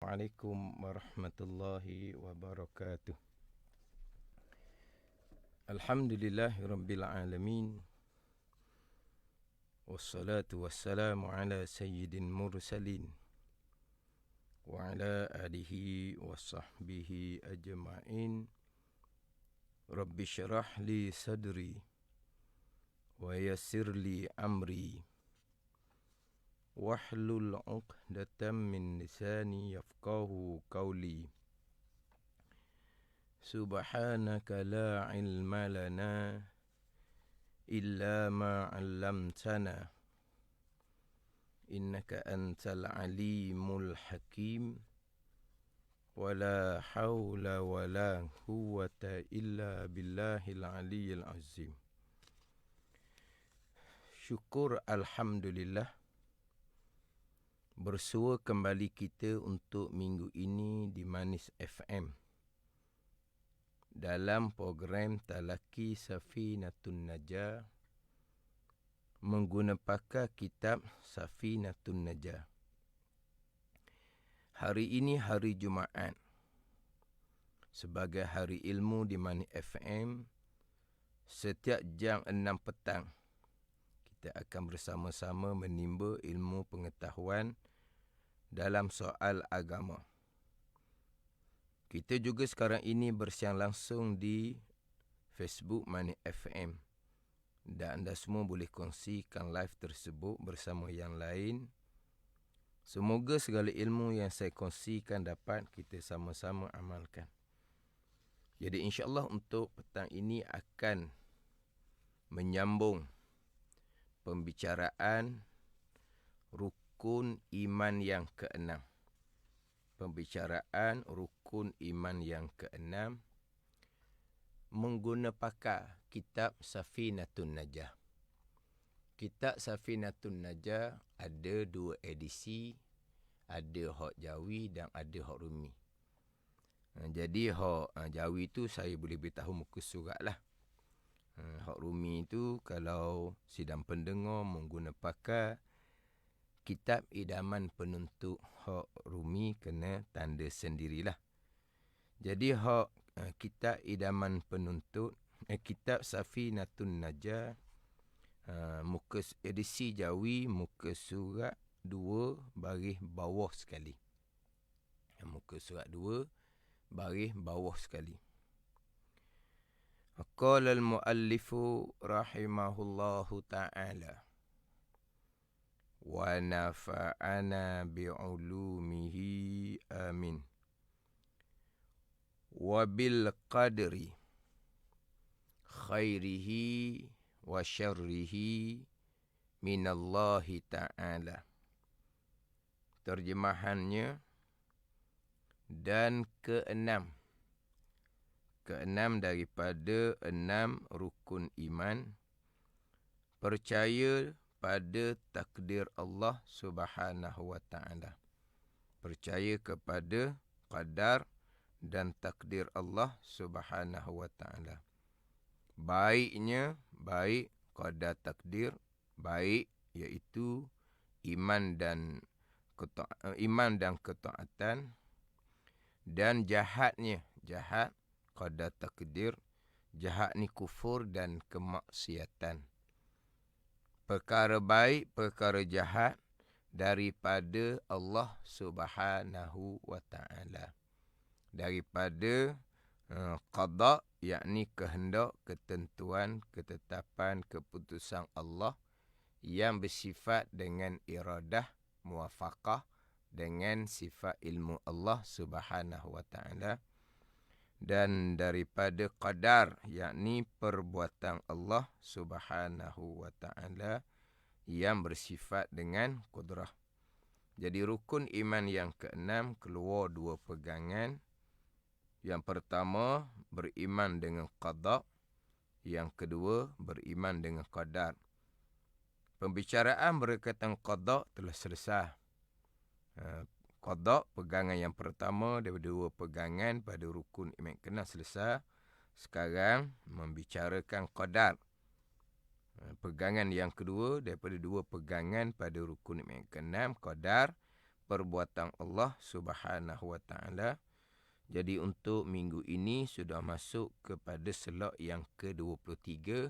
Assalamualaikum warahmatullahi wabarakatuh. Alhamdulillahirabbil alamin. Wassalatu wassalamu ala sayyidil mursalin wa ala alihi wa sahbihi ajma'in. Rabbi syrah li sadri wa yassir li amri wahlul 'uqdatam min lisani yafqahu qawli. Subhanaka la ilma lana illa ma 'allamtana innaka antal alimul hakim. Wala haula wala quwwata illa billahil aliyyil azim. Syukur alhamdulillah, bersua kembali kita untuk minggu ini di Manis FM dalam program Talaki Safinatun Najah menggunakan kitab Safinatun Najah. Hari ini hari Jumaat. Sebagai hari ilmu di Manis FM, setiap jam 6 petang kita akan bersama-sama menimba ilmu pengetahuan dalam soal agama. Kita juga sekarang ini bersiar langsung di Facebook Manis FM. Dan anda semua boleh kongsikan live tersebut bersama yang lain. Semoga segala ilmu yang saya kongsikan dapat kita sama-sama amalkan. Jadi insya-Allah untuk petang ini akan menyambung pembicaraan rukun iman yang keenam. Pembicaraan rukun iman yang keenam menggunakan kitab Safinatun Najah. Kitab Safinatun Najah ada 2 edisi, ada hak Jawi dan ada hak Rumi. Jadi hak Jawi tu saya boleh beritahu muka surat lah. Hak Rumi tu kalau sidang pendengar menggunakan kitab idaman penuntut hak Rumi kena tanda sendirilah. Jadi hak kitab idaman penuntut kitab Safinatun Najah muka edisi Jawi muka surat 2 baris bawah sekali. Muka surat 2 baris bawah sekali. Qala al-muallifu rahimahullahu ta'ala wa nafa'ana bi'ulumihi amin. Wa bil qadri khairihi wa syarrihi minallahi ta'ala. Terjemahannya, dan keenam daripada 6 rukun iman, percaya pada takdir Allah Subhanahu wa ta'ala. Percaya kepada qadar dan takdir Allah Subhanahu wa ta'ala. Baiknya, baik qadar takdir, baik iaitu iman dan ketaatan, dan jahatnya, jahat qadar takdir, jahat ni kufur dan kemaksiatan. Perkara baik, perkara jahat daripada Allah Subhanahu wa ta'ala. Daripada qada, yakni kehendak, ketentuan, ketetapan, keputusan Allah yang bersifat dengan iradah, muwafaqah dengan sifat ilmu Allah Subhanahu wa ta'ala. Dan daripada qadar, yakni perbuatan Allah Subhanahu wa ta'ala yang bersifat dengan qudrah. Jadi rukun iman yang keenam keluar 2 pegangan. Yang pertama, beriman dengan qada. Yang kedua, beriman dengan qadar. Pembicaraan berkaitan qada telah selesai. Qada, pegangan yang pertama daripada 2 pegangan pada rukun iman keenam selesai. Sekarang membicarakan qadar. Pegangan yang kedua daripada 2 pegangan pada rukun iman keenam, qadar. perbuatan Allah Subhanahu wa taala. Jadi untuk minggu ini sudah masuk kepada slot yang ke-23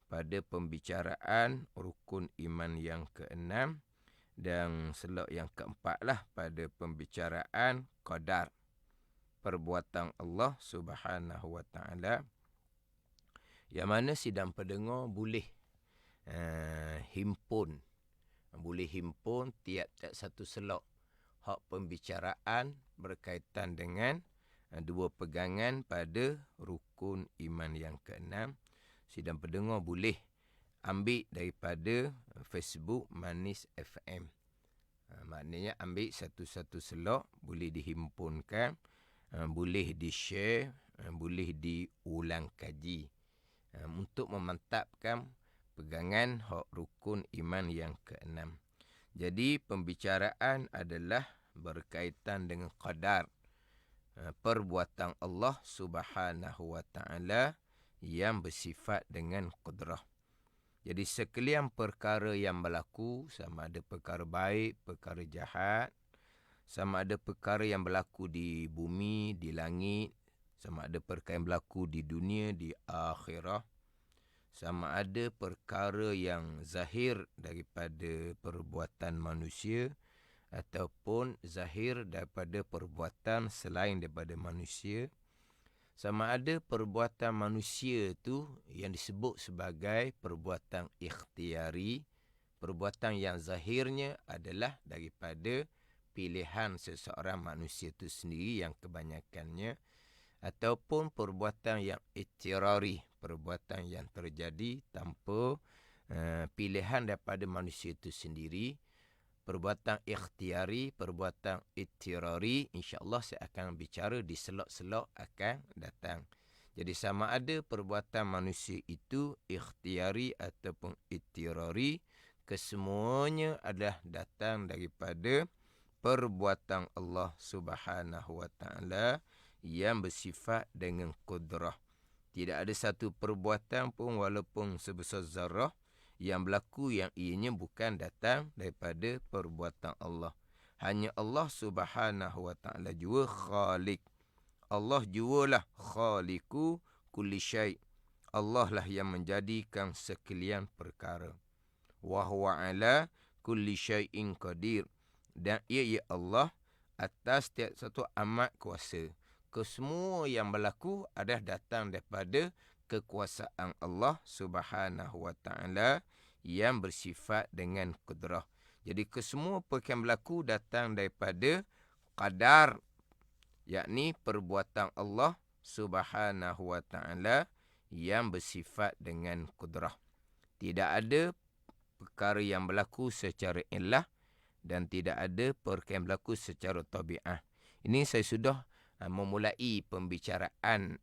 pada pembicaraan rukun iman yang ke-6 dan slot yang ke-4 lah pada pembicaraan qadar, perbuatan Allah Subhanahu wa taala. Yang mana sidang pendengar boleh himpun tiap-tiap satu slot hak pembicaraan berkaitan dengan dua pegangan pada rukun iman yang ke-6. Sidang pendengar boleh ambil daripada Facebook Manis FM. Maknanya ambil satu-satu slot, boleh dihimpunkan, boleh di-share, boleh diulang kaji untuk memantapkan pegangan hak rukun iman yang ke-6. Jadi pembicaraan adalah berkaitan dengan qadar, perbuatan Allah Subhanahu wa taala yang bersifat dengan qudrah. Jadi sekalian perkara yang berlaku, sama ada perkara baik, perkara jahat, sama ada perkara yang berlaku di bumi, di langit, sama ada perkara yang berlaku di dunia, di akhirah, sama ada perkara yang zahir daripada perbuatan manusia ataupun zahir daripada perbuatan selain daripada manusia. Sama ada perbuatan manusia tu yang disebut sebagai perbuatan ikhtiari, perbuatan yang zahirnya adalah daripada pilihan seseorang manusia itu sendiri yang kebanyakannya, ataupun perbuatan yang ittirari, perbuatan yang terjadi tanpa pilihan daripada manusia itu sendiri. Perbuatan ikhtiari, perbuatan ittirari, insya-Allah saya akan bicara di slot-slot akan datang. Jadi sama ada perbuatan manusia itu ikhtiari ataupun ittirari, kesemuanya adalah datang daripada perbuatan Allah Subhanahu wa taala yang bersifat dengan qudrah. Tidak ada satu perbuatan pun walaupun sebesar zarah yang berlaku yang ianya bukan datang daripada perbuatan Allah. Hanya Allah Subhanahu wa taala jua khaliq. Allah jualah khaliqu kulli syai'. Allah lah yang menjadikan sekalian perkara. Wa huwa ala kulli syai'in qadir. Dan ia Allah atas setiap satu amat kuasa. Kesemua yang berlaku adalah datang daripada kekuasaan Allah Subhanahu wa taala yang bersifat dengan qudrah. Jadi kesemua perkara yang berlaku datang daripada qadar, yakni perbuatan Allah Subhanahu wa taala yang bersifat dengan qudrah. Tidak ada perkara yang berlaku secara illah dan tidak ada perkara yang berlaku secara tabi'ah. Ini saya sudah memulai pembicaraan.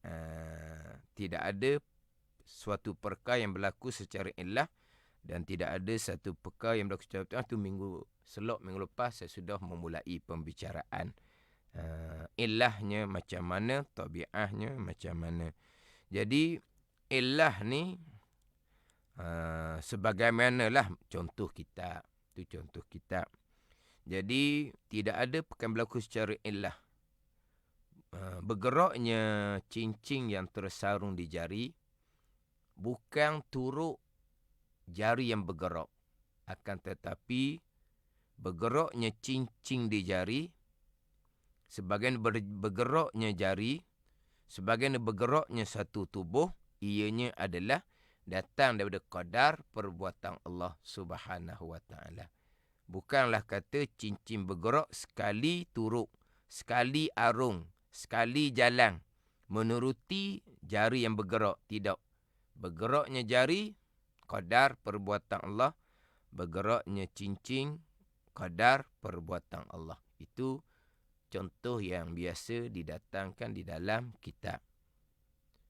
Tidak ada suatu perkara yang berlaku secara illah dan tidak ada satu perkara yang berlaku secara tabi'ah. Itu minggu lepas saya sudah memulai pembicaraan. Illahnya macam mana, tabi'ahnya macam mana. Jadi illah ni sebagaimanalah contoh kitab. Itu contoh kitab. Jadi tidak ada perkara yang berlaku secara illah. Bergeraknya cincin yang tersarung di jari bukan turut jari yang bergerak, akan tetapi bergeraknya cincin di jari, sebagian bergeraknya jari, sebagian bergeraknya satu tubuh, ianya adalah datang daripada qadar perbuatan Allah Subhanahu wa taala. Bukanlah kata cincin bergerak sekali turut, sekali arung, sekali jalan menuruti jari yang bergerak. Tidak. Bergeraknya jari qadar perbuatan Allah, bergeraknya cincin qadar perbuatan Allah. Itu contoh yang biasa didatangkan di dalam kitab.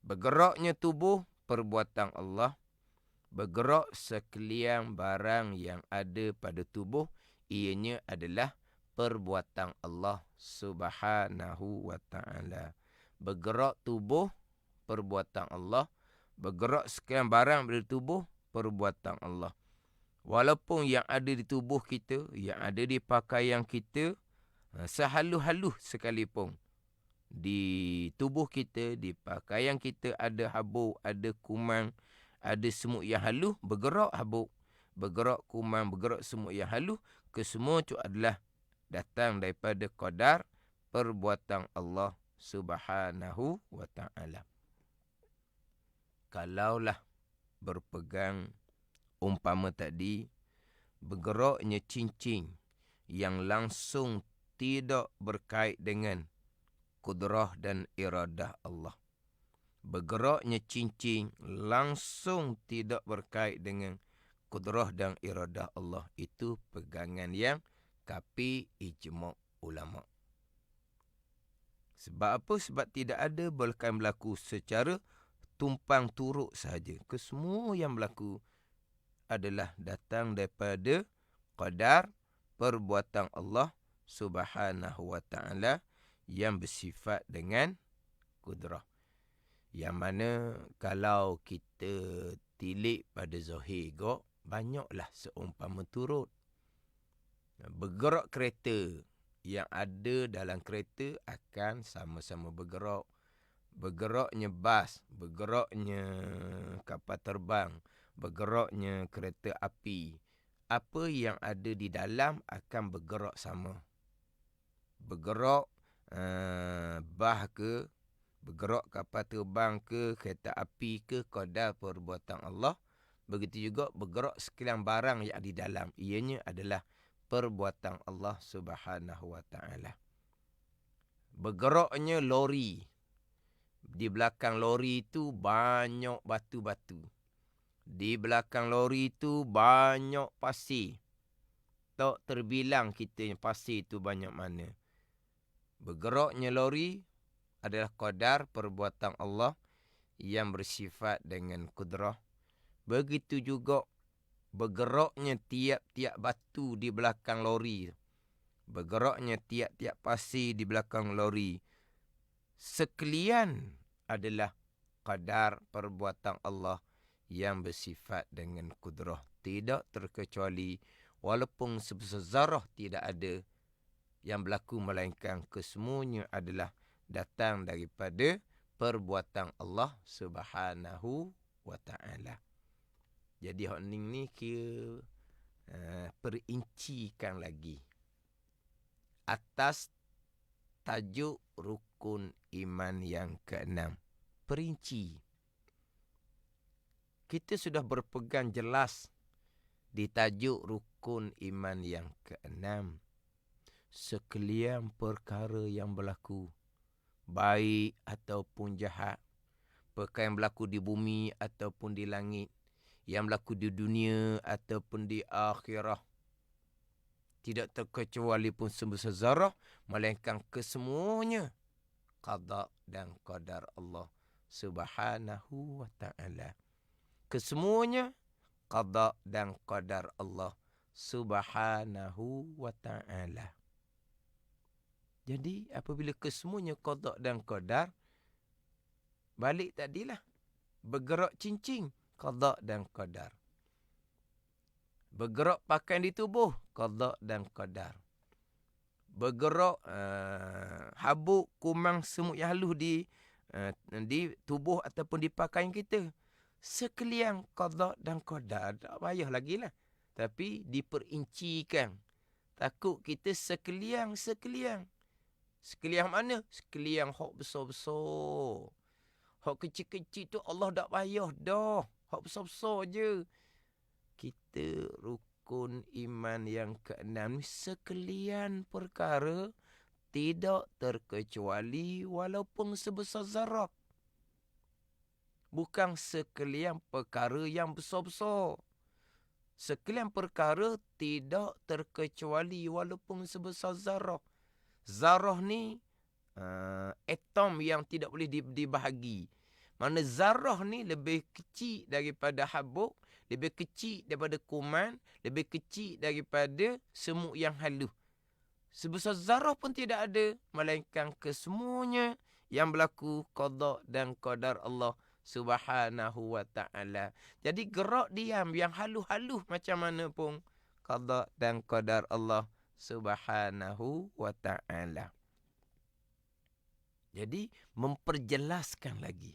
Bergeraknya tubuh perbuatan Allah, bergerak sekalian barang yang ada pada tubuh, ianya adalah perbuatan Allah Subhanahu wa taala. Bergerak tubuh perbuatan Allah, bergerak sekalian barang pada tubuh perbuatan Allah. Walaupun yang ada di tubuh kita, yang ada di pakaian kita, sehalus-halus sekalipun, di tubuh kita, di pakaian kita ada habuk, ada kuman, ada semut yang halus, bergerak habuk, bergerak kuman, bergerak semut yang halus, kesemua itu adalah datang daripada qadar perbuatan Allah Subhanahu wa ta'ala. Kalaulah berpegang umpama tadi, bergeraknya cincin yang langsung tidak berkait dengan kudrah dan iradah Allah. Bergeraknya cincin langsung tidak berkait dengan kudrah dan iradah Allah. Itu pegangan yang kapi ijma' ulama'. Sebab apa? Sebab tidak ada bolehkan berlaku secara tumpang turuk sahaja. Kesemua yang berlaku adalah datang daripada qadar perbuatan Allah Subhanahu wa ta'ala yang bersifat dengan kudrah. Yang mana kalau kita tilik pada zahir gok, banyaklah seumpama turut. Bergerak kereta, yang ada dalam kereta akan sama-sama bergerak. Bergeraknya bas, bergeraknya kapal terbang, bergeraknya kereta api. Apa yang ada di dalam akan bergerak sama. Bergerak bah ke, bergerak kapal terbang ke, kereta api ke, qadar perbuatan Allah. Begitu juga bergerak sekalian barang yang di dalam. Ianya adalah perbuatan Allah Subhanahu wa ta'ala. Bergeraknya lori. Di belakang lori itu banyak batu-batu. Di belakang lori itu banyak pasir. Tak terbilang kita pasir itu banyak mana. Bergeraknya lori adalah qadar perbuatan Allah yang bersifat dengan kudrah. Begitu juga bergeraknya tiap-tiap batu di belakang lori. Bergeraknya tiap-tiap pasir di belakang lori. Sekalian adalah qadar perbuatan Allah yang bersifat dengan kudrah. Tidak terkecuali, walaupun sebesar zarah tidak ada yang berlaku, melainkan kesemuanya adalah datang daripada perbuatan Allah Subhanahu wa ta'ala. Jadi hak ni kira perincikan lagi atas tajuk rukun iman yang keenam. Perinci. Kita sudah berpegang jelas di tajuk rukun iman yang keenam. Sekalian perkara yang berlaku, baik ataupun jahat, perkara yang berlaku di bumi ataupun di langit, yang berlaku di dunia ataupun di akhirah, tidak terkecuali pun sebesar zarah, melainkan kesemuanya qada dan qadar Allah Subhanahu wa ta'ala. Kesemuanya qada dan qadar Allah Subhanahu wa ta'ala. Jadi apabila kesemuanya qada dan qadar, balik tadilah bergerak cincin, qada dan qadar. Bergerak pakaian di tubuh, qada dan qadar. Bergerak habuk, kumang, semut yang halus di tubuh ataupun di pakaian kita, sekalian qada dan qadar. Tak payah lagi lah. Tapi diperincikan. Takut kita sekalian. Sekalian mana? Sekalian hak besar-besar. Hak kecil-kecil tu Allah tak payah dah. Hak besar-besar je. Kita rukun iman yang keenam ni sekalian perkara, tidak terkecuali walaupun sebesar zarah. Bukan sekalian perkara yang besar-besar. Sekalian perkara tidak terkecuali walaupun sebesar zarah. Zarah ni atom yang tidak boleh dibahagi. Mana zarah ni lebih kecil daripada habuk, lebih kecil daripada kuman, lebih kecil daripada semut yang halus. Sebesar zarah pun tidak ada, melainkan kesemuanya yang berlaku qada dan qadar Allah Subhanahu wa ta'ala. Jadi gerak diam yang halus-halus macam mana pun qada dan qadar Allah Subhanahu wa ta'ala. Jadi memperjelaskan lagi.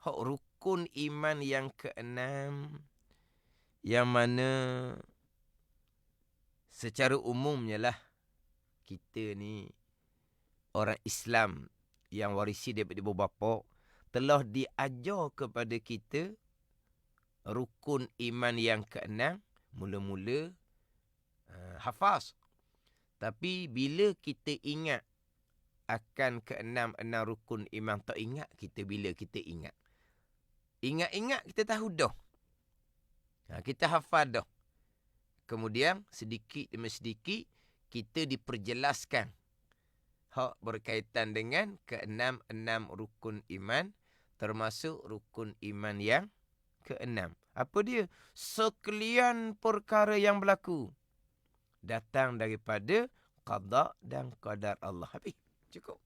Hak rukun iman yang keenam, yang mana secara umumnya lah kita ni orang Islam yang warisi daripada ibu bapa telah diajar kepada kita rukun iman yang keenam, mula-mula hafaz. Tapi bila kita ingat akan keenam-enam rukun iman, tak ingat kita bila kita ingat. Ingat-ingat kita tahu dah. Kita hafal dah. Kemudian sedikit demi sedikit kita diperjelaskan hak berkaitan dengan keenam-enam rukun iman, termasuk rukun iman yang keenam. Apa dia? Sekalian perkara yang berlaku datang daripada qada dan qadar Allah. Habis. Cukup.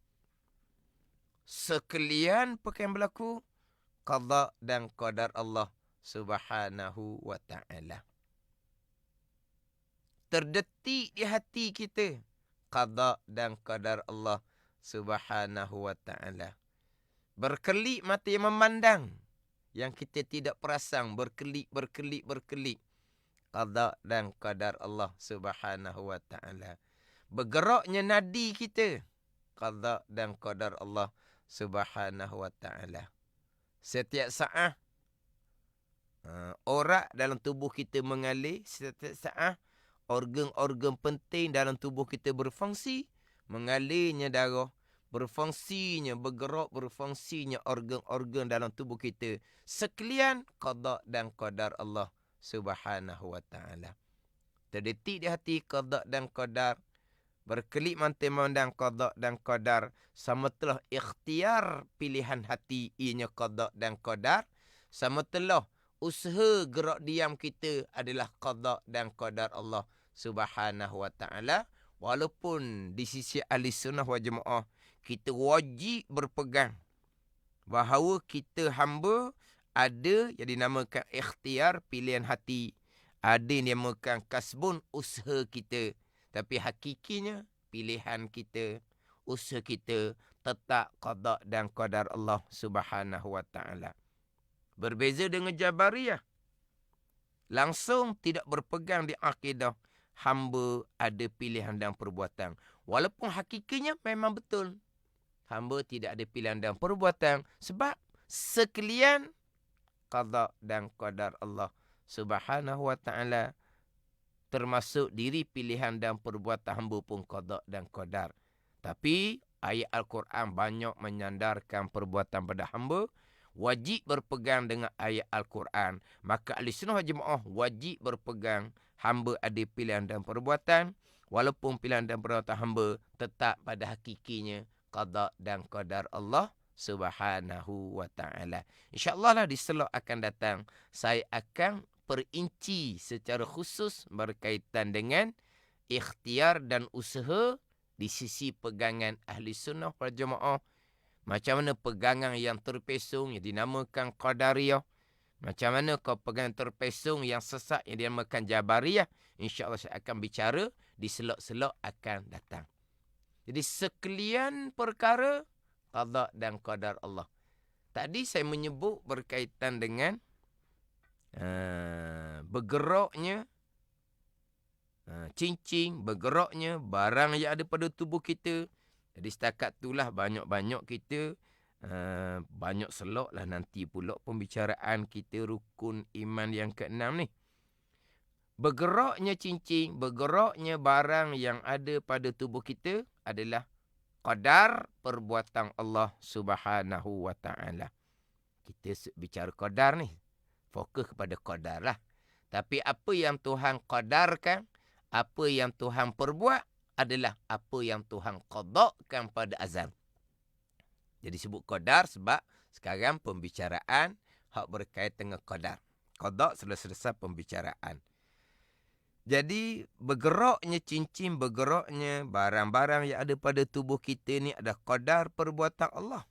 Sekalian perkara yang berlaku qada dan qadar Allah Subhanahu wa ta'ala. Terdetik di hati kita qada dan qadar Allah Subhanahu wa ta'ala. Berkelip mata yang memandang, yang kita tidak perasan, berkelip. Qada dan qadar Allah Subhanahu wa ta'ala. Bergeraknya nadi kita, qada dan qadar Allah Subhanahu wa ta'ala. Setiap saat orak dalam tubuh kita mengalir, setiap saat organ-organ penting dalam tubuh kita berfungsi, mengalirnya darah, berfungsinya organ-organ dalam tubuh kita. Sekalian qada dan qadar Allah Subhanahu wa ta'ala. Terdetik di hati qada dan qadar, berkelip mata memandang qada dan qadar, sama telah ikhtiar pilihan hati ianya qada dan qadar, sama telah usaha gerak diam kita adalah qada dan qadar Allah Subhanahu wa ta'ala. Walaupun di sisi ahli sunnah wal jamaah kita wajib berpegang bahawa kita hamba ada yang dinamakan ikhtiar pilihan hati, ada yang dinamakan kasbun usaha kita. Tapi hakikinya pilihan kita, usaha kita tetap qada dan qadar Allah Subhanahu wa ta'ala. Berbeza dengan Jabariyah, langsung tidak berpegang di akidah hamba ada pilihan dan perbuatan. Walaupun hakikinya memang betul hamba tidak ada pilihan dan perbuatan, sebab sekalian qada dan qadar Allah Subhanahu wa ta'ala, termasuk diri pilihan dan perbuatan hamba pun qada dan qadar. Tapi ayat Al-Quran banyak menyandarkan perbuatan pada hamba, wajib berpegang dengan ayat Al-Quran. Maka ahli sunnah wal jamaah wajib berpegang hamba ada pilihan dan perbuatan, walaupun pilihan dan perbuatan hamba tetap pada hakikinya qada dan qadar Allah Subhanahu wa ta'ala. InsyaAllah lah di slot akan datang saya akan perinci secara khusus berkaitan dengan ikhtiar dan usaha di sisi pegangan ahli sunnah wal jamaah. Macam mana pegangan yang terpesong yang dinamakan Qadariyah, macam mana kau pegangan terpesong yang sesat yang dinamakan Jabariyah. InsyaAllah saya akan bicara di slot-slot akan datang. Jadi sekalian perkara qada dan qadar Allah. Tadi saya menyebut berkaitan dengan bergeraknya cincin, bergeraknya barang yang ada pada tubuh kita. Jadi setakat itulah banyak-banyak kita banyak selok lah nanti pula pembicaraan kita rukun iman yang keenam ni. Bergeraknya cincin, bergeraknya barang yang ada pada tubuh kita adalah qadar perbuatan Allah Subhanahu wa ta'ala. Kita bicara qadar ni, fokus kepada qadar lah. Tapi apa yang Tuhan qadarkan, apa yang Tuhan perbuat adalah apa yang Tuhan qadakan pada azal. Jadi sebut qadar sebab sekarang pembicaraan hak berkaitan dengan qadar. Qada selesai pembicaraan. Jadi bergeraknya cincin, bergeraknya barang-barang yang ada pada tubuh kita ni adalah qadar perbuatan Allah.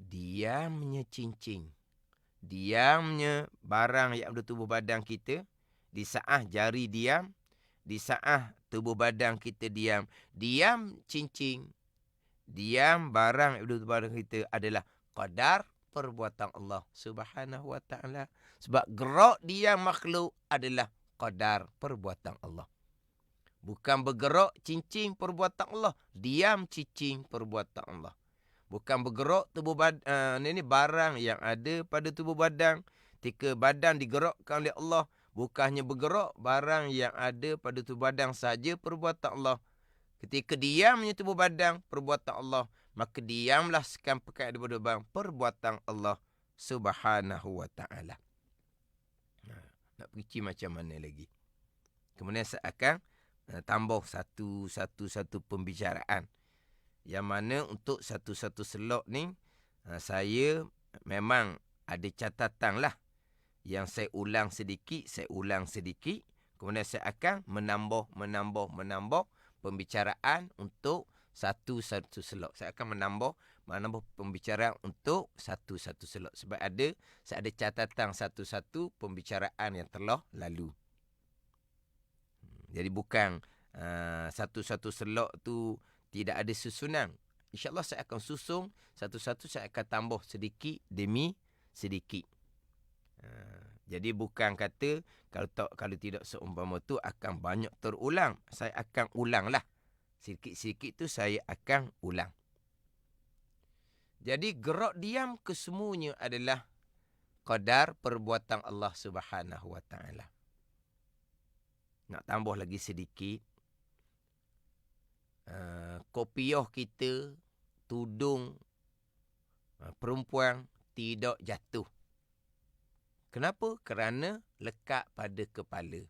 diamnya cincin, diamnya barang yang ada tubuh badan kita, di saat jari diam, di saat tubuh badan kita diam, diam cincin, diam barang yang ada tubuh badan kita adalah qadar perbuatan Allah Subhanahu wa taala. Sebab gerak diam makhluk adalah qadar perbuatan Allah. Bukan bergerak cincin perbuatan Allah, diam cincin perbuatan Allah. Bukan bergerak tubuh badan, ini barang yang ada pada tubuh badan. Ketika badan digerakkan oleh Allah, bukannya bergerak barang yang ada pada tubuh badan saja perbuatan Allah. Ketika diamnya tubuh badan perbuatan Allah, maka diamlah sekan pekat daripada bang perbuatan Allah Subhanahu wa taala. Nak perici macam mana lagi? Kemudian saya akan tambah satu pembicaraan. Yang mana untuk satu-satu slot ni, saya memang ada catatan lah. Yang saya ulang sedikit. Kemudian saya akan menambah pembicaraan untuk satu-satu slot. Saya akan menambah pembicaraan untuk satu-satu slot. Sebab saya ada catatan satu-satu pembicaraan yang telah lalu. Jadi bukan satu-satu slot tu tidak ada susunan. InsyaAllah saya akan susung satu-satu, saya akan tambah sedikit demi sedikit. Jadi bukan kata kalau tidak seumpama tu akan banyak terulang. Saya akan ulang lah. Sikit-sikit tu saya akan ulang. Jadi gerak diam kesemuanya adalah qadar perbuatan Allah Subhanahu wa taala. Nak tambah lagi sedikit. Kopiah kita, tudung perempuan tidak jatuh. Kenapa? Kerana lekat pada kepala.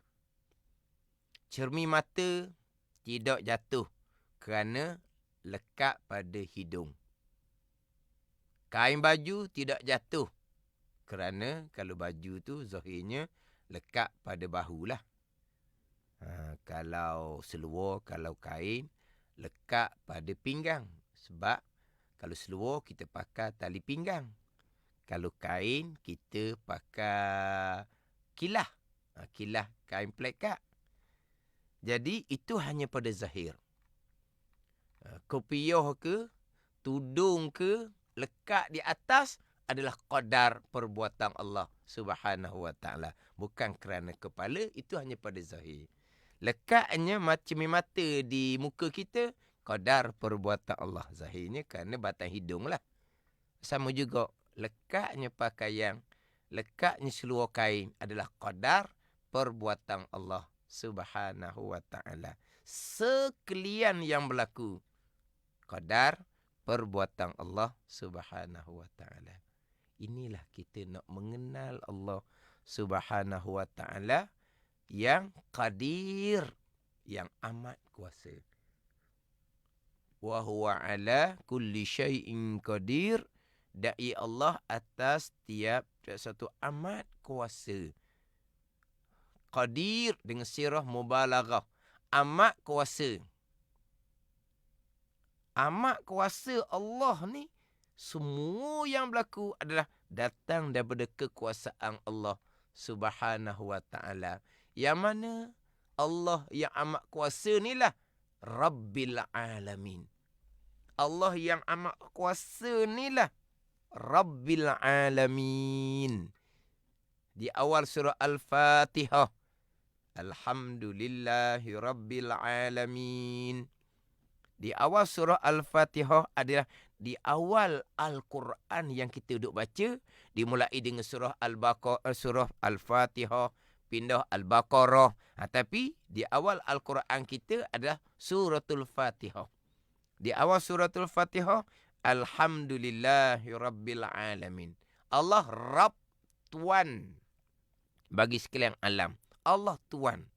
Cermin mata tidak jatuh kerana lekat pada hidung. Kain baju tidak jatuh kerana kalau baju tu zahirnya lekat pada bahu lah. Kalau seluar, kalau kain lekat pada pinggang. Sebab kalau seluar kita pakai tali pinggang. Kalau kain kita pakai kilah. Kilah kain plekat. Jadi itu hanya pada zahir. Kopiah ke, tudung ke, lekat di atas adalah qadar perbuatan Allah Subhanahu wa taala. Bukan kerana kepala, itu hanya pada zahir. Lekatnya macam mata di muka kita, qadar perbuatan Allah. Zahirnya kerana batang hidung lah. Sama juga, lekatnya pakaian, lekatnya seluar kain adalah qadar perbuatan Allah Subhanahu wa ta'ala. Sekalian yang berlaku, qadar perbuatan Allah Subhanahu wa ta'ala. Inilah kita nak mengenal Allah Subhanahu wa ta'ala yang qadir, yang amat kuasa. Wa huwa ala kulli syai'in qadir. Da'i Allah atas tiap satu amat kuasa. Qadir dengan sirah mubalaghah. Amat kuasa. Amat kuasa Allah ni, semua yang berlaku adalah datang daripada kekuasaan Allah Subhanahu wa ta'ala. Yang mana Allah yang amat kuasa ni lah Rabbil Alamin. Allah yang amat kuasa ni lah Rabbil Alamin. Di awal surah Al-Fatihah, Alhamdulillahi Rabbil Alamin. Di awal surah Al-Fatihah adalah di awal Al-Quran yang kita duduk baca, dimulai dengan surah Al-Baqarah, surah Al-Fatihah, pindah Al-Baqarah. Tapi di awal Al-Quran kita adalah suratul Fatihah. Di awal suratul Fatihah, Alhamdulillahi Rabbil Alamin. Allah Rabb, Tuan bagi sekalian alam. Allah Tuan.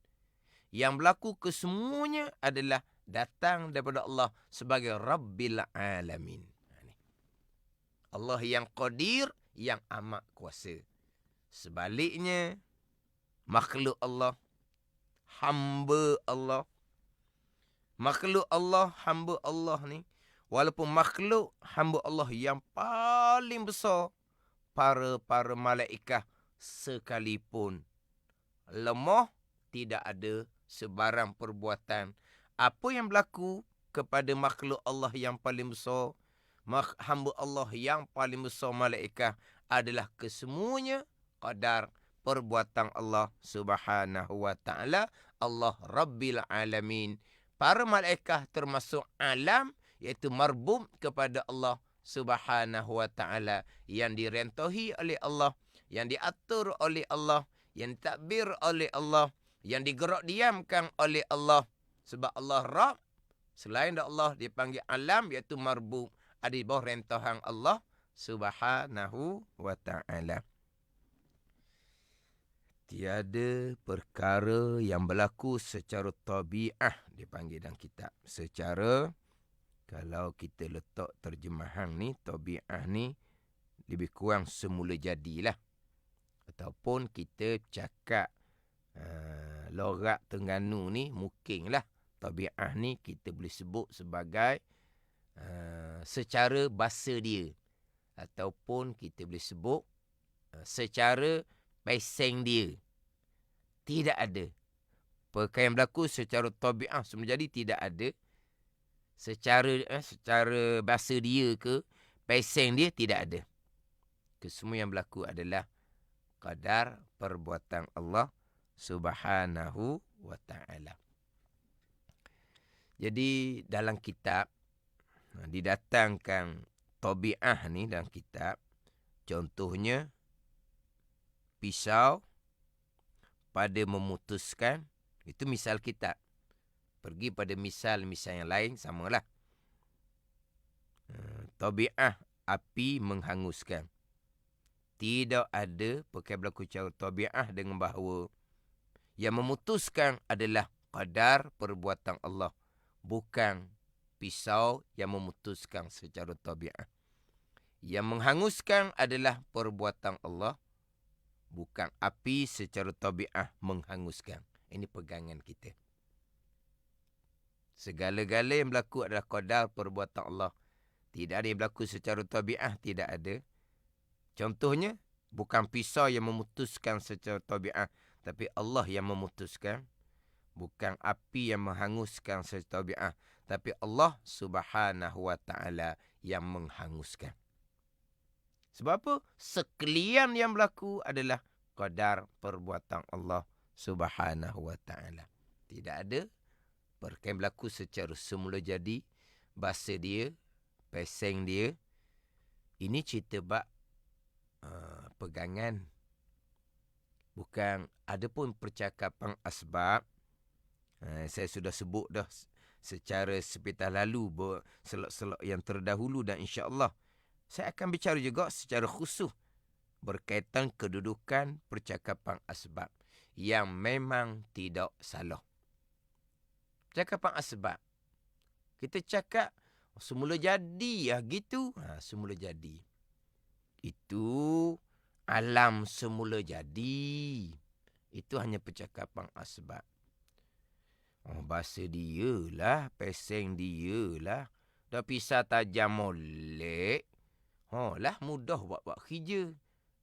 Yang berlaku kesemuanya adalah datang daripada Allah sebagai Rabbil Alamin. Allah yang qadir, yang amat kuasa. Sebaliknya, makhluk Allah, hamba Allah. Makhluk Allah, hamba Allah ni, Walaupun makhluk hamba Allah yang paling besar, para malaikat sekalipun lemah, tidak ada sebarang perbuatan apa yang berlaku kepada makhluk Allah yang paling besar, hamba Allah yang paling besar malaikat, adalah kesemuanya qadar perbuatan Allah Subhanahu wa taala, Allah Rabbil Alamin. Para malaikat termasuk alam, iaitu marbum kepada Allah Subhanahu wa taala, yang direntohi oleh Allah, yang diatur oleh Allah, yang ditakbir oleh Allah, yang digerak diamkan oleh Allah. Sebab Allah Rabb, selain Allah dipanggil alam, iaitu marbum, ada di bawah rentohan Allah Subhanahu wa ta'ala. Tiada perkara yang berlaku secara tabi'ah, dipanggil dalam kitab. Secara, kalau kita letak terjemahan ni, tabi'ah ni lebih kurang semula jadilah. Ataupun kita cakap logat Terengganu ni, mungkinlah tabi'ah ni kita boleh sebut sebagai secara bahasa dia. Ataupun kita boleh sebut secara peseng dia. Tidak ada perkara yang berlaku secara tabi'ah semula jadi, tidak ada. Secara bahasa dia ke peseng dia, tidak ada. Kesemua yang berlaku adalah qadar perbuatan Allah Subhanahu wa ta'ala. Jadi dalam kitab didatangkan tabi'ah ni dalam kitab. Contohnya pisau pada memutuskan, itu misal kitab. Pergi pada misal yang lain, samalah. Tabi'ah api menghanguskan. Tidak ada perkara berlaku cara tabi'ah dengan bahawa yang memutuskan adalah qadar perbuatan Allah, bukan pisau yang memutuskan secara tabi'ah. Yang menghanguskan adalah perbuatan Allah, bukan api secara tabi'ah menghanguskan. Ini pegangan kita. Segala-gala yang berlaku adalah qadar perbuatan Allah. Tidak ada yang berlaku secara tabi'ah, tidak ada. Contohnya, bukan pisau yang memutuskan secara tabi'ah, tapi Allah yang memutuskan. Bukan api yang menghanguskan secara tabi'ah, tapi Allah Subhanahu wa ta'ala yang menghanguskan. Sebab apa? Sekalian yang berlaku adalah qadar perbuatan Allah Subhanahu wa ta'ala. Tidak ada perkara yang berlaku secara semula jadi, bahasa dia, peseng dia. Ini cerita bab pegangan. Bukan ada pun percakapan asbab. Saya sudah sebut dah secara sepintas lalu selok-selok yang terdahulu, dan insya-Allah saya akan bicara juga secara khusus berkaitan kedudukan percakapan asbab yang memang tidak salah. Percakapan asbab, kita cakap semula jadi ya gitu. Semula jadi. Itu alam semula jadi. Itu hanya percakapan asbab. Bahasa dia lah, peseng dia lah. Dah pisah tajam molek. Lah mudah buat kerja.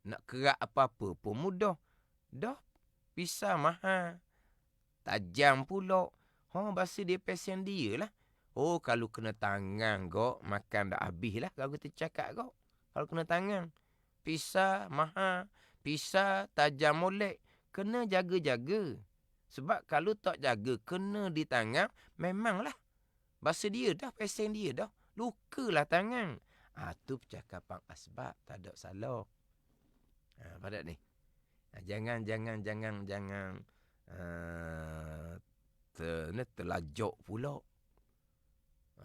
Nak kerak apa-apa pun mudah. Dah pisah mahal. Tajam pula. Bahasa dia peseng dia lah. Kalau kena tangan kok, makan dah habis lah kalau kita cakap kok. Kalau kena tangan. Pisah mahal. Pisah tajam molek. Kena jaga-jaga. Sebab kalau tak jaga, kena di tangan, memanglah. Bahasa dia dah, peseng dia dah. Lukalah tangan. Tu percakapan asbab, tak ada salah. Pada ni. Jangan terlajak pula.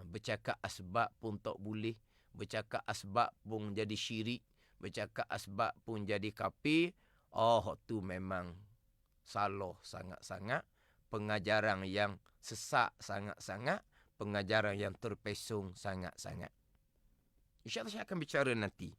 Bercakap asbab pun tak boleh. Bercakap asbab pun jadi syirik. Bercakap asbab pun jadi kafir. Tu memang salah sangat-sangat. Pengajaran yang sesak sangat-sangat. Pengajaran yang terpesong sangat-sangat. InsyaAllah saya akan bicara nanti.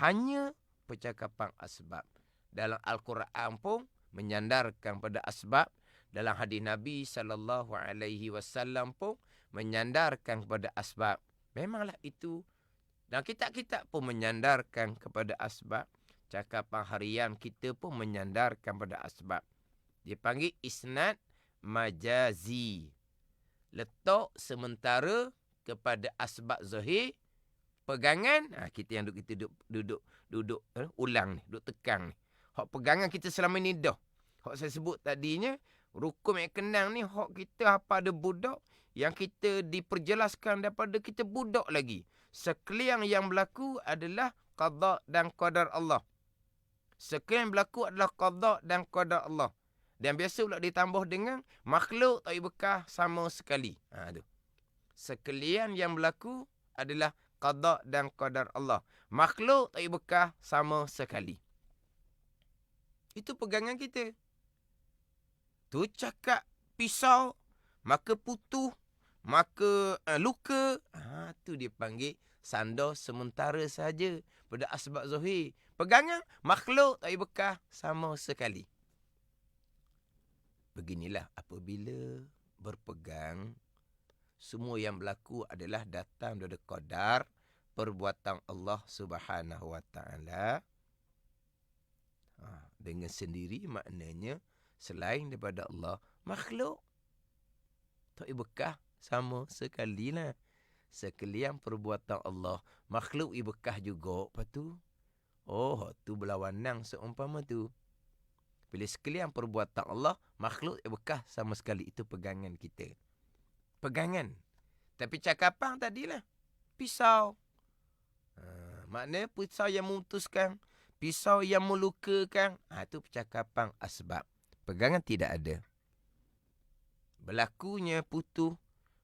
Hanya percakapan asbab. Dalam Al-Quran pun menyandarkan pada asbab. Dalam hadis Nabi SAW pun menyandarkan kepada asbab. Memanglah itu. Dan kitab-kitab pun menyandarkan kepada asbab. Cakapan harian kita pun menyandarkan pada asbab. Dipanggil isnad majazi. Letak sementara kepada asbab zahir. Pegangan, kita yang duduk ulang ni, duduk tekan ni. Hak pegangan kita selama ni dah. Hak saya sebut tadinya, rukun yang kenang ni, hak kita apa ada budak, yang kita diperjelaskan daripada kita budak lagi. Sekalian yang berlaku adalah qada dan qadar Allah. Sekalian yang berlaku adalah qada dan qadar Allah. Dan biasa pula ditambah dengan makhluk tak bekah sama sekali. Tu. Sekalian yang berlaku adalah qada dan qadar Allah. Makhluk tak bekah sama sekali. Itu pegangan kita. Tu cakap pisau, maka putus, maka luka. Tu dia panggil sandar sementara saja pada asbab zahir. Pegangan makhluk tak bekah sama sekali. Beginilah apabila berpegang, semua yang berlaku adalah datang dari qadar perbuatan Allah Subhanahu Wa Taala. Dengan sendiri maknanya selain daripada Allah, makhluk tak bekah sama sekali lah. Sekalian perbuatan Allah, makhluk bekah juga. Lepas tu, tu berlawanan seumpama tu. Bila sekalian perbuatan Allah, makhluk bekah sama sekali. Itu pegangan kita. Pegangan. Tapi cakapan tadilah pisau. Maknanya pisau yang memutuskan, pisau yang melukakan. Itu percakapan asbab. Pegangan tidak ada. Berlakunya putus,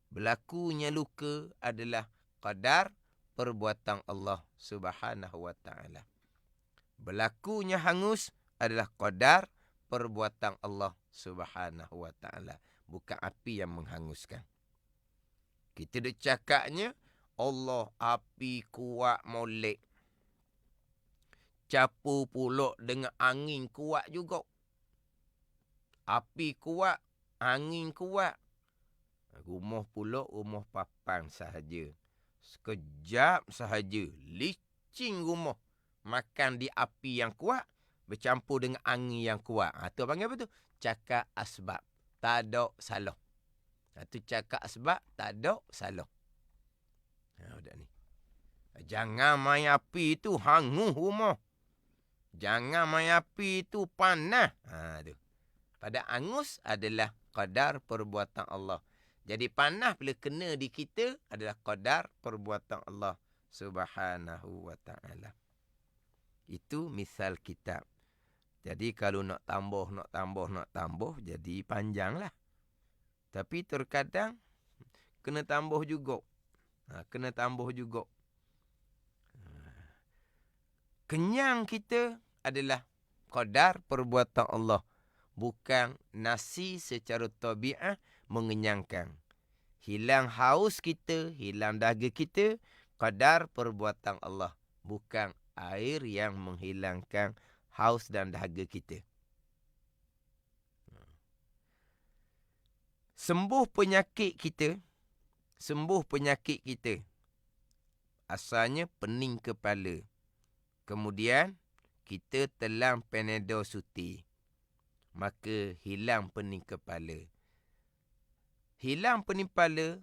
berlakunya luka adalah qadar perbuatan Allah Subhanahu Wa Taala. Berlakunya hangus adalah qadar perbuatan Allah Subhanahu Wa Taala. Bukan api yang menghanguskan. Kita dah cakapnya, Allah api kuat molek. Capu pulak dengan angin kuat juga. Api kuat, angin kuat. Rumah pulak, rumah papan sahaja. Sekejap sahaja. Licin rumah. Makan di api yang kuat, bercampur dengan angin yang kuat. Tu panggil apa tu? Cakap asbab. Tak ada salah. Tu cakap asbab, tak ada salah. Ni. Jangan main api tu hangus rumah. Jangan main api tu panas. Tu. Pada angus adalah qadar perbuatan Allah. Jadi panas bila kena di kita adalah qadar perbuatan Allah Subhanahu Wa Taala. Itu misal kitab. Jadi kalau nak tambah, jadi panjanglah. Tapi terkadang kena tambah juga. Kena tambah juga. Kenyang kita adalah qadar perbuatan Allah. Bukan nasi secara tabiat mengenyangkan. Hilang haus kita, hilang dahaga kita, qadar perbuatan Allah. Bukan air yang menghilangkan haus dan dahaga kita. Sembuh penyakit kita. Asalnya pening kepala. Kemudian kita telan Panadol suti. Maka hilang pening kepala. Hilang pening kepala,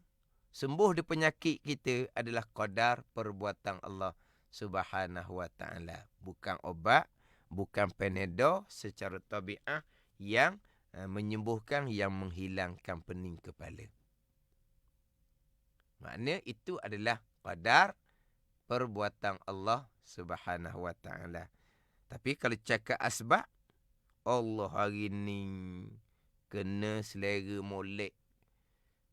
sembuh di penyakit kita adalah qadar perbuatan Allah Subhanahu Wa Taala. Bukan obat, bukan Panadol secara tabiat yang menyembuhkan, yang menghilangkan pening kepala. Makna itu adalah qadar perbuatan Allah Subhanahu Wa Taala. Tapi kalau cakap asbab, Allah hari ni kena selera molek.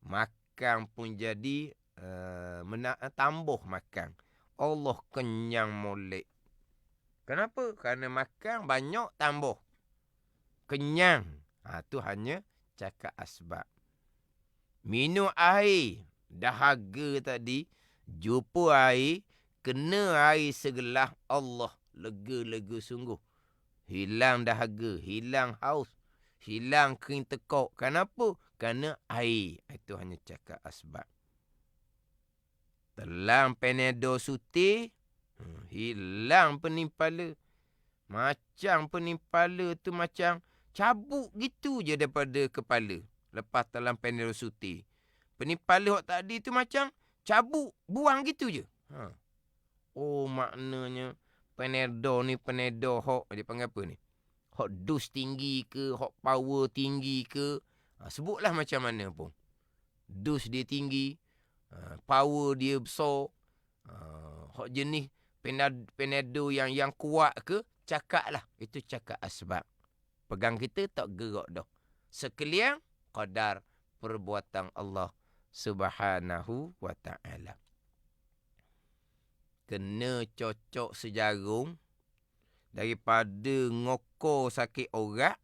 Makan pun jadi tambah makan. Allah kenyang molek. Kenapa? Kerana makan banyak tambah. Kenyang. Tu hanya cakap asbab. Minum air. Dahaga tadi. Jumpa air. Kena air segelas. Allah lega-lega sungguh. Hilang dahaga. Hilang haus. Hilang kering tekuk. Kenapa? Kerana air. Itu hanya cakap asbab. Telan Panadol sutir, hilang pening kepala. Macam pening kepala tu macam cabut gitu je daripada kepala. Lepas telan Panadol sutir. Pening kepala hok tadi tu macam cabut, buang gitu je. Oh, maknanya Panadol ni Panadol hok, dia panggil apa ni? Hok dos tinggi ke, hok power tinggi ke. Sebutlah macam mana pun. Dos dia tinggi, power dia besar. Hok jenis Panadol yang kuat ke, cakap lah. Itu cakap asbab. Pegang kita tak gerak dah. Sekalian qadar perbuatan Allah Subhanahu wa ta'ala. Kena cocok sejarum daripada ngokor sakit orat.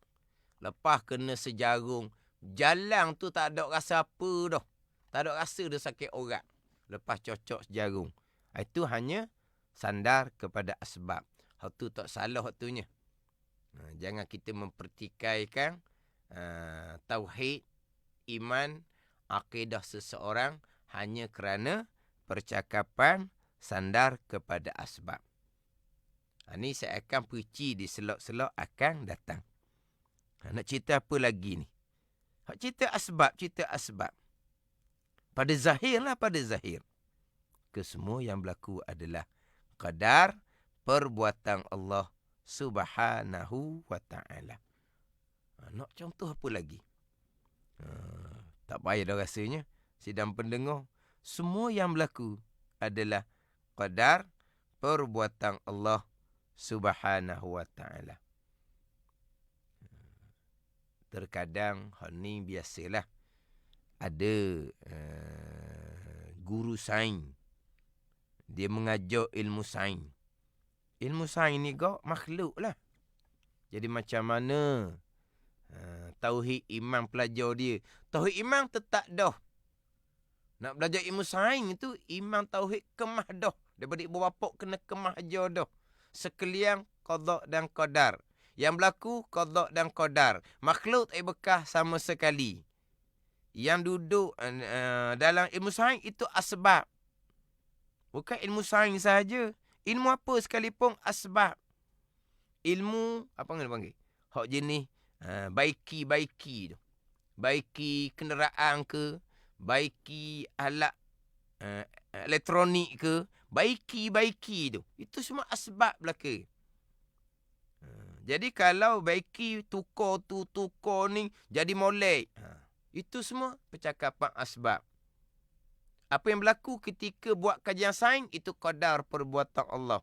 Lepas kena sejarum, jalan tu tak ada rasa apa dah. Tak ada rasa dah sakit orat. Lepas cocok sejarum. Itu hanya sandar kepada asbab. Hak tu tak salah hak tunya. Jangan kita mempertikaikan tauhid, iman, akidah seseorang hanya kerana percakapan sandar kepada asbab. Ini saya akan perinci di selok-selok akan datang. Nak cerita apa lagi ni? Cerita asbab. Pada zahir lah, pada zahir. Kesemua yang berlaku adalah qadar perbuatan Allah Subhanahu wa ta'ala. Nak contoh apa lagi? Tak payah dah rasanya. Sidang pendengar, semua yang berlaku adalah qadar perbuatan Allah Subhanahu wa ta'ala. Terkadang hal ni biasalah. Ada guru sains. Dia mengajar ilmu sains. Ilmu sains ni makhluk lah. Jadi macam mana tauhid iman pelajar dia? Tauhid iman tetap dah. Nak belajar ilmu sains tu, iman tauhid kemah dah. Daripada ibu bapa kena kemah aja dah. Sekalian qada dan qadar. Yang berlaku qada dan qadar. Makhluk tak bekas sama sekali. Yang duduk dalam ilmu sains itu asbab. Bukan ilmu sains sahaja. Ilmu apa sekalipun asbab. Ilmu, apa yang panggil? Hak jenis baiki tu. Baiki kenderaan ke, baiki alat elektronik ke, baiki tu. Itu semua asbab belaka. Jadi kalau baiki tukar ni jadi molek. Itu semua percakapan asbab. Apa yang berlaku ketika buat kajian sains, itu qadar perbuatan Allah.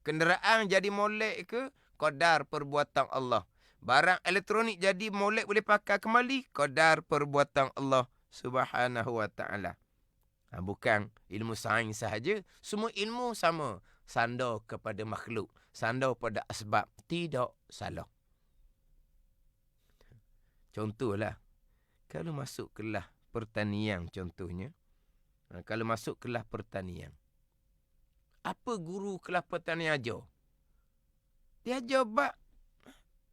Kenderaan jadi molek ke, qadar perbuatan Allah. Barang elektronik jadi molek boleh pakai kembali, qadar perbuatan Allah Subhanahu wa ta'ala. Bukan ilmu sains sahaja, semua ilmu sama. Sandar kepada makhluk, sandar pada asbab. Tidak salah. Contohlah, kalau masuk kelas pertanian contohnya. Kalau masuk kelas pertanian, apa guru kelas pertanian ajar? Dia ajar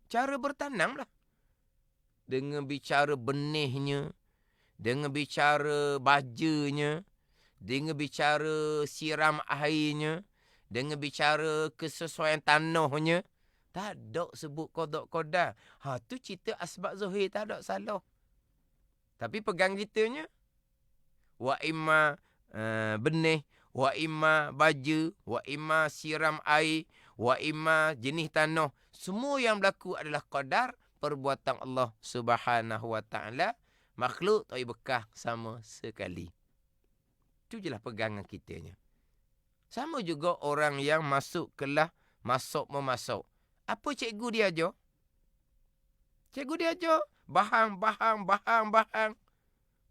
cara bertanam lah. Dengan bicara benihnya, dengan bicara bajanya, dengan bicara siram airnya, dengan bicara kesesuaian tanahnya. Tak ada sebut qada. Tu cerita asbab zahir, tak ada salah. Tapi pegang kitanya, wa imma benih, wa imma baju, wa imma siram air, wa imma jenis tanah. Semua yang berlaku adalah qadar perbuatan Allah Subhanahu wa ta'ala. Makhluk tak bekas sama sekali. Itu je lah pegangan kitanya. Sama juga orang yang masuk kelas masak-memasak. Apa cikgu dia ajar? Cikgu dia ajar bahan.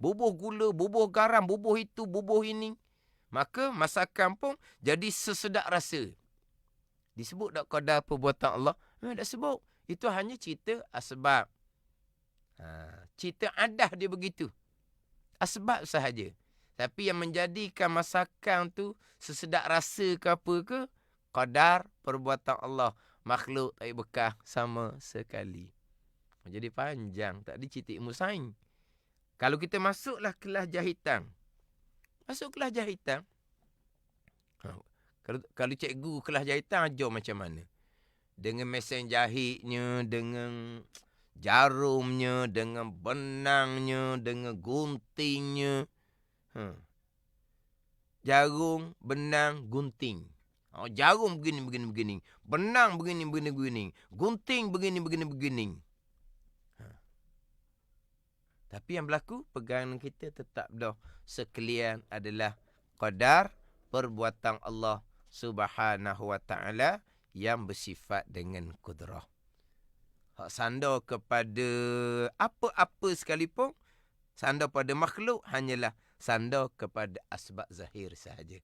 Bubuh gula, bubuh garam, bubuh itu, bubuh ini. Maka masakan pun jadi sesedap rasa. Disebut tak qadar perbuatan Allah? Tak sebut. Itu hanya cerita asbab. Cerita adah dia begitu. Asbab sahaja. Tapi yang menjadikan masakan tu sesedap rasa ke apa ke, qadar perbuatan Allah. Makhluk tak bekas sama sekali. Jadi panjang. Tak ada cerita ilmu sains. Kalau kita masuklah kelas jahitan. Masuk kelas jahitan. Kalau cikgu kelas jahitan ajar macam mana? Dengan mesin jahitnya, dengan jarumnya, dengan benangnya, dengan guntingnya. Jarum, benang, gunting. Jarum begini. Benang begini. Gunting begini. Tapi yang berlaku, pegangan kita tetap dah sekalian adalah qadar perbuatan Allah Subhanahu wa ta'ala yang bersifat dengan kudrah. Hak sandar kepada apa-apa sekalipun, sandar pada makhluk hanyalah sandar kepada asbab zahir sahaja.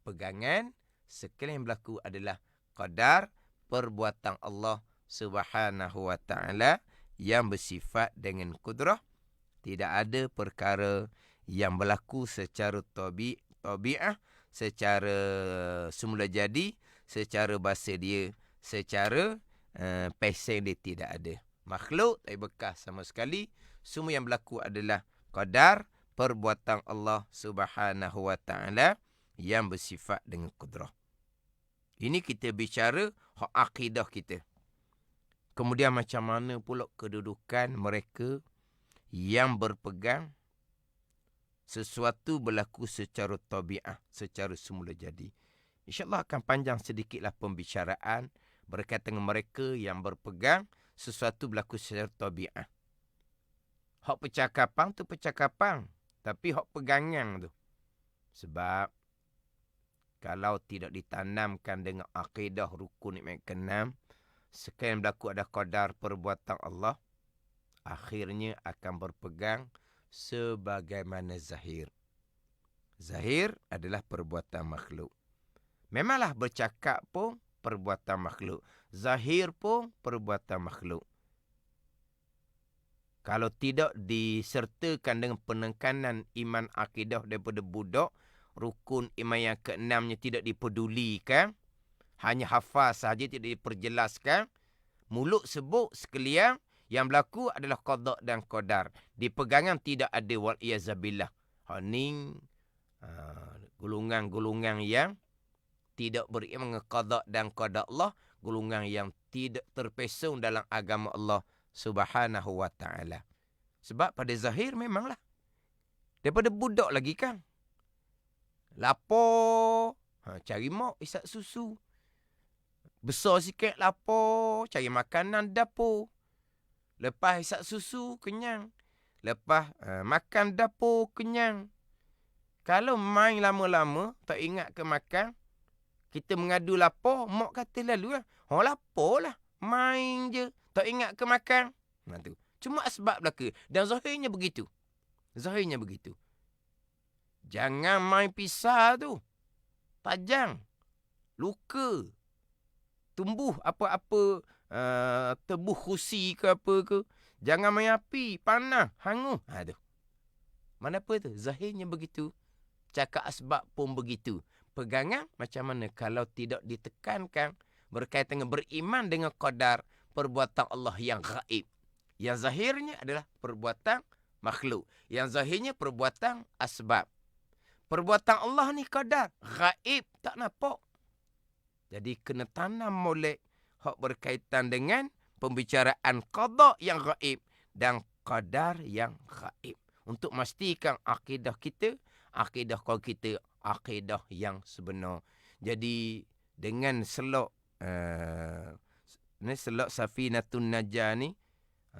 Pegangan sekalian berlaku adalah qadar perbuatan Allah Subhanahu wa ta'ala yang bersifat dengan kudrah. Tidak ada perkara yang berlaku secara tabi'ah, secara semula jadi, secara bahasa dia, secara pesen dia tidak ada. Makhluk tak bekas sama sekali. Semua yang berlaku adalah qadar perbuatan Allah Subhanahu wa ta'ala yang bersifat dengan kudrah. Ini kita bicara hak akidah kita. Kemudian macam mana pula kedudukan mereka yang berpegang sesuatu berlaku secara tabi'ah, secara semula jadi. InsyaAllah akan panjang sedikitlah pembicaraan berkaitan dengan mereka yang berpegang sesuatu berlaku secara tabi'ah. Hak percakapan tu percakapan, tapi hak pegangan tu. Sebab kalau tidak ditanamkan dengan akidah rukun iman ke-6, sekalian berlaku ada qadar perbuatan Allah, akhirnya akan berpegang sebagaimana zahir. Zahir adalah perbuatan makhluk. Memanglah bercakap pun perbuatan makhluk. Zahir pun perbuatan makhluk. Kalau tidak disertakan dengan penekanan iman akidah daripada budak, rukun iman yang ke-6-nya tidak dipedulikan, hanya hafal sahaja tidak diperjelaskan, mulut sebut sekalian, yang berlaku adalah qada dan qadar. Di pegangan tidak ada wal-iyazabillah. Ini golongan-golongan yang tidak beriman dengan qada dan qadar Allah, golongan yang tidak terpesong dalam agama Allah Subhanahu wa ta'ala. Sebab pada zahir memanglah daripada budak lagi kan. Lapar, cari mak isap susu. Besar sikit lapar, cari makanan dapur. Lepas isap susu, kenyang. Lepas makan dapur, kenyang. Kalau main lama-lama, tak ingat ke makan, kita mengadu lapar, mak kata lalu lah. Lapar lah. Main je. Tak ingat ke makan. Tu. Cuma asbab belaka. Dan zahirnya begitu. Jangan main pisau tu. Tajam. Luka. Tumbuh apa-apa. Tebuh kursi ke apa ke. Jangan main api. Panah. Hangus. Tu. Mana apa tu? Zahirnya begitu. Cakap asbab pun begitu. Pegangan macam mana kalau tidak ditekankan berkaitan dengan beriman dengan qadar perbuatan Allah yang gaib. Yang zahirnya adalah perbuatan makhluk. Yang zahirnya perbuatan asbab. Perbuatan Allah ni qadar. Gaib. Tak nampak. Jadi kena tanam molek hak berkaitan dengan pembicaraan qada yang gaib dan qadar yang gaib. Untuk memastikan akidah kita, akidah kau kita, akidah yang sebenar. Jadi dengan selok selok Safinatun Najah ni,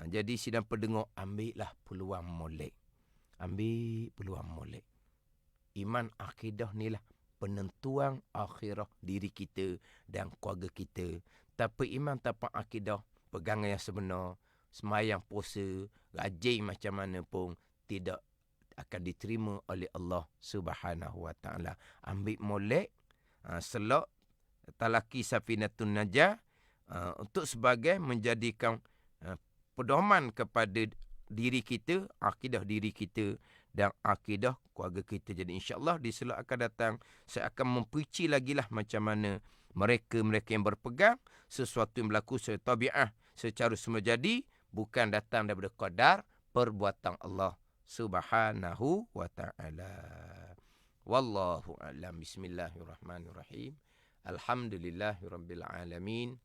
jadi sidang pendengar ambillah peluang molek. Ambil peluang molek. Iman akidah ni lah penentuan akhirah diri kita dan keluarga kita. Tanpa iman, tanpa akidah, pegangan yang sebenar, semayang puasa, rajin macam mana pun, tidak akan diterima oleh Allah Subhanahu wa ta'ala. Ambil molek, selok talaki Safinatun Najah, untuk sebagai menjadikan pedoman kepada diri kita, akidah diri kita dan akidah keluarga kita. Jadi insya-Allah di selok akan datang saya akan memperinci lagi lah macam mana mereka-mereka yang berpegang sesuatu yang berlaku secara tabi'ah, secara semula jadi, bukan datang daripada qadar perbuatan Allah Subhanahu wa ta'ala. Wallahu a'lam. Bismillahirrahmanirrahim. Alhamdulillahirabbil alamin.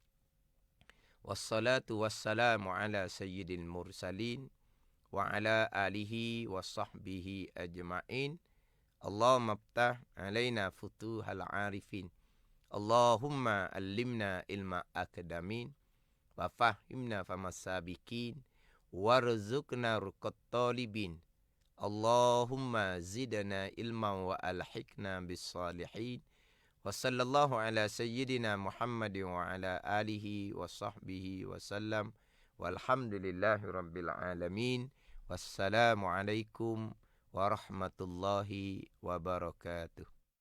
Wassalatu wassalamu ala sayyidil mursalin wa ala alihi wa sahbihi ajma'in. Allahumma ftah alaina futuhal arifin. Allahumma allimna ilma akadamin wa fahimna famasabikin warzuqna ruqat talibin. Allahumma zidna ilman wa alhiqna bis salihin. Wa sallallahu ala sayyidina Muhammadin wa ala alihi wa sahbihi wa sallam. Walhamdulillahi rabbil alamin. Wassalamu alaikum warahmatullahi wabarakatuh.